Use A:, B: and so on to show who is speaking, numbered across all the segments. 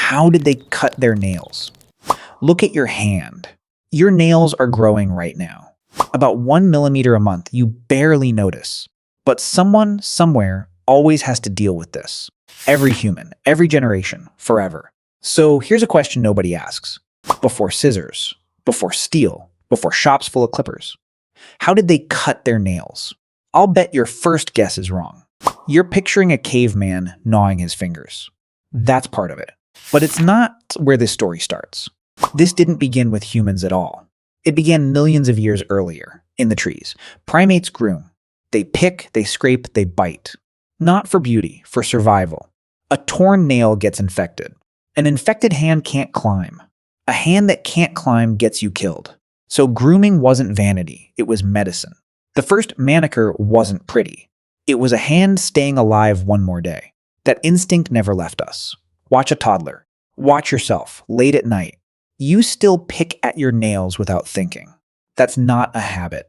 A: How did they cut their nails? Look at your hand. Your nails are growing right now. About 1 millimeter a month, you barely notice. But someone, somewhere, always has to deal with this. Every human, every generation, forever. So here's a question nobody asks. Before scissors, before steel, before shops full of clippers, how did they cut their nails? I'll bet your first guess is wrong. You're picturing a caveman gnawing his fingers. That's part of it. But it's not where this story starts. This didn't begin with humans at all. It began millions of years earlier, in the trees. Primates groom. They pick, they scrape, they bite. Not for beauty, for survival. A torn nail gets infected. An infected hand can't climb. A hand that can't climb gets you killed. So grooming wasn't vanity, it was medicine. The first manicure wasn't pretty. It was a hand staying alive one more day. That instinct never left us. Watch a toddler. Watch yourself, late at night. You still pick at your nails without thinking. That's not a habit.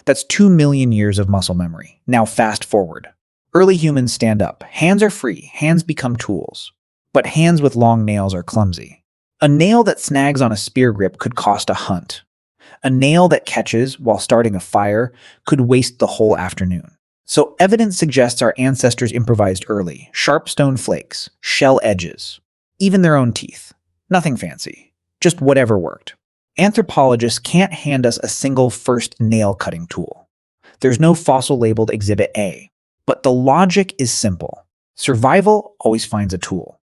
A: That's 2 million years of muscle memory. Now fast forward. Early humans stand up. Hands are free. Hands become tools. But hands with long nails are clumsy. A nail that snags on a spear grip could cost a hunt. A nail that catches while starting a fire could waste the whole afternoon. So evidence suggests our ancestors improvised early. Sharp stone flakes, shell edges, even their own teeth. Nothing fancy, just whatever worked. Anthropologists can't hand us a single first nail-cutting tool. There's no fossil-labeled Exhibit A. But the logic is simple. Survival always finds a tool.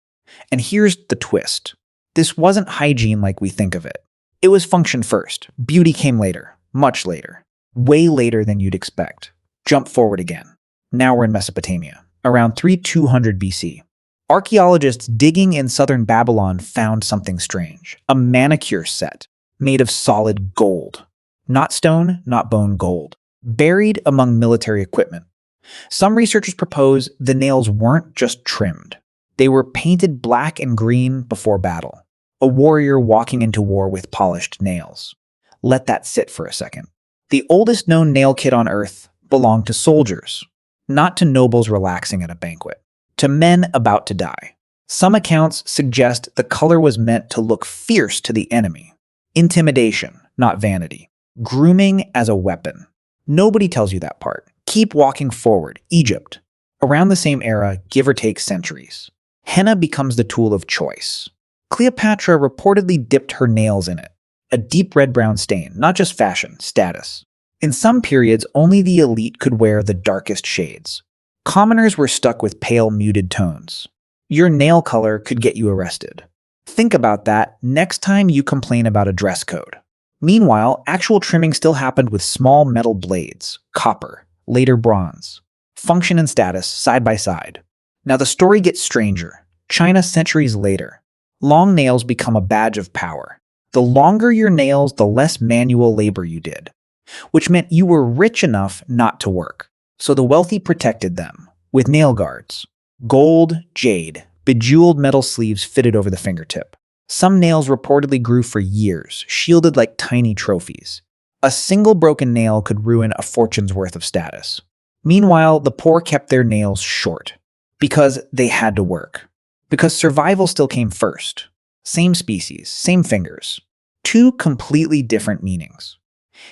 A: And here's the twist. This wasn't hygiene like we think of it. It was function first. Beauty came later, much later. Way later than you'd expect. Jump forward again. Now we're in Mesopotamia, around 3200 BC. Archaeologists digging in southern Babylon found something strange. A manicure set made of solid gold. Not stone, not bone, gold. Buried among military equipment. Some researchers propose the nails weren't just trimmed. They were painted black and green before battle. A warrior walking into war with polished nails. Let that sit for a second. The oldest known nail kit on Earth belonged to soldiers, not to nobles relaxing at a banquet, to men about to die. Some accounts suggest the color was meant to look fierce to the enemy. Intimidation, not vanity. Grooming as a weapon. Nobody tells you that part. Keep walking forward. Egypt. Around the same era, give or take centuries. Henna becomes the tool of choice. Cleopatra reportedly dipped her nails in it. A deep red-brown stain, not just fashion, status. In some periods, only the elite could wear the darkest shades. Commoners were stuck with pale, muted tones. Your nail color could get you arrested. Think about that next time you complain about a dress code. Meanwhile, actual trimming still happened with small metal blades, copper, later bronze. Function and status side by side. Now the story gets stranger. China centuries later. Long nails become a badge of power. The longer your nails, the less manual labor you did. Which meant you were rich enough not to work. So the wealthy protected them with nail guards. Gold, jade, bejeweled metal sleeves fitted over the fingertip. Some nails reportedly grew for years, shielded like tiny trophies. A single broken nail could ruin a fortune's worth of status. Meanwhile, the poor kept their nails short. Because they had to work. Because survival still came first. Same species, same fingers. Two completely different meanings.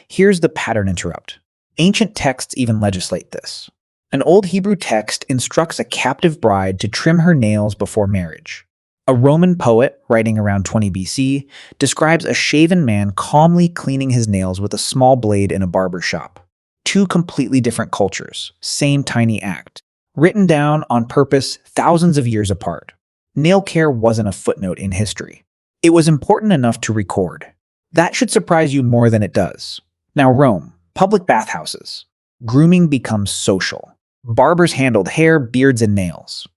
A: Here's the pattern interrupt. Ancient texts even legislate this. An old Hebrew text instructs a captive bride to trim her nails before marriage. A Roman poet, writing around 20 BC, describes a shaven man calmly cleaning his nails with a small blade in a barber shop. Two completely different cultures, same tiny act. Written down on purpose thousands of years apart. Nail care wasn't a footnote in history. It was important enough to record. That should surprise you more than it does. Now Rome, public bathhouses. Grooming becomes social. Barbers handled hair, beards, and nails.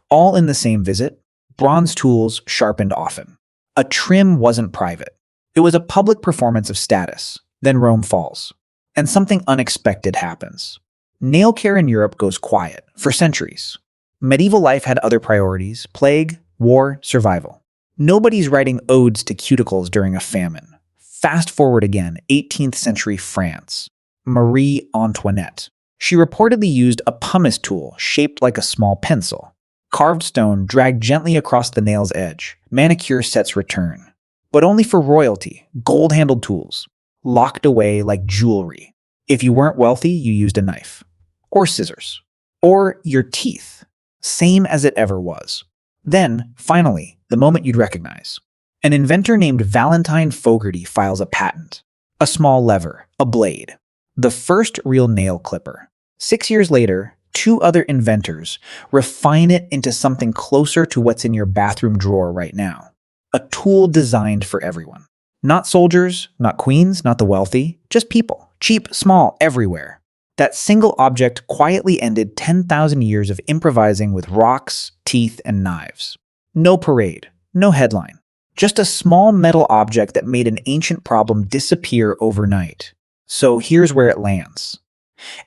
A: All in the same visit, bronze tools sharpened often. A trim wasn't private. It was a public performance of status. Then Rome falls. And something unexpected happens. Nail care in Europe goes quiet for centuries. Medieval life had other priorities: plague, war, survival. Nobody's writing odes to cuticles during a famine. Fast forward again, 18th century France. Marie Antoinette. She reportedly used a pumice tool shaped like a small pencil. Carved stone dragged gently across the nail's edge. Manicure sets return. But only for royalty, gold-handled tools, locked away like jewelry. If you weren't wealthy, you used a knife. Or scissors. Or your teeth. Same as it ever was. Then, finally, the moment you'd recognize. An inventor named Valentine Fogarty files a patent. A small lever, a blade. The first real nail clipper. 6 years later, 2 other inventors refine it into something closer to what's in your bathroom drawer right now. A tool designed for everyone. Not soldiers, not queens, not the wealthy, just people. Cheap, small, everywhere. That single object quietly ended 10,000 years of improvising with rocks, teeth, and knives. No parade, no headline. Just a small metal object that made an ancient problem disappear overnight. So here's where it lands.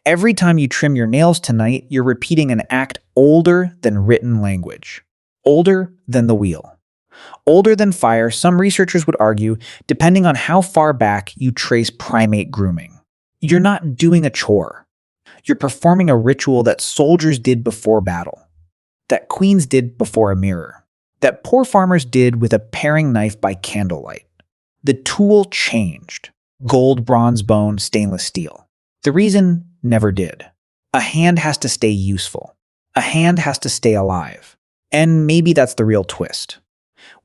A: Every time you trim your nails tonight, you're repeating an act older than written language. Older than the wheel. Older than fire, some researchers would argue, depending on how far back you trace primate grooming. You're not doing a chore. You're performing a ritual that soldiers did before battle, that queens did before a mirror, that poor farmers did with a paring knife by candlelight. The tool changed. Gold, bronze, bone, stainless steel. The reason never did. A hand has to stay useful. A hand has to stay alive. And maybe that's the real twist.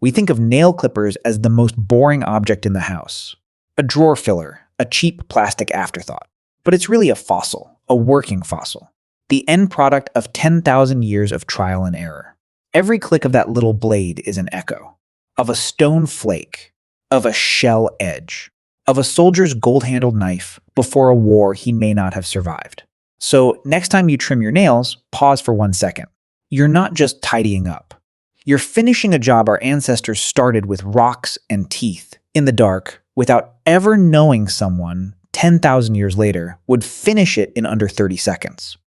A: We think of nail clippers as the most boring object in the house. A drawer filler, a cheap plastic afterthought. But it's really a fossil, a working fossil. The end product of 10,000 years of trial and error. Every click of that little blade is an echo. Of a stone flake. Of a shell edge. Of a soldier's gold-handled knife before a war he may not have survived. So next time you trim your nails, pause for 1 second. You're not just tidying up. You're finishing a job our ancestors started with rocks and teeth, in the dark, without ever knowing someone 10,000 years later would finish it in under 30 seconds.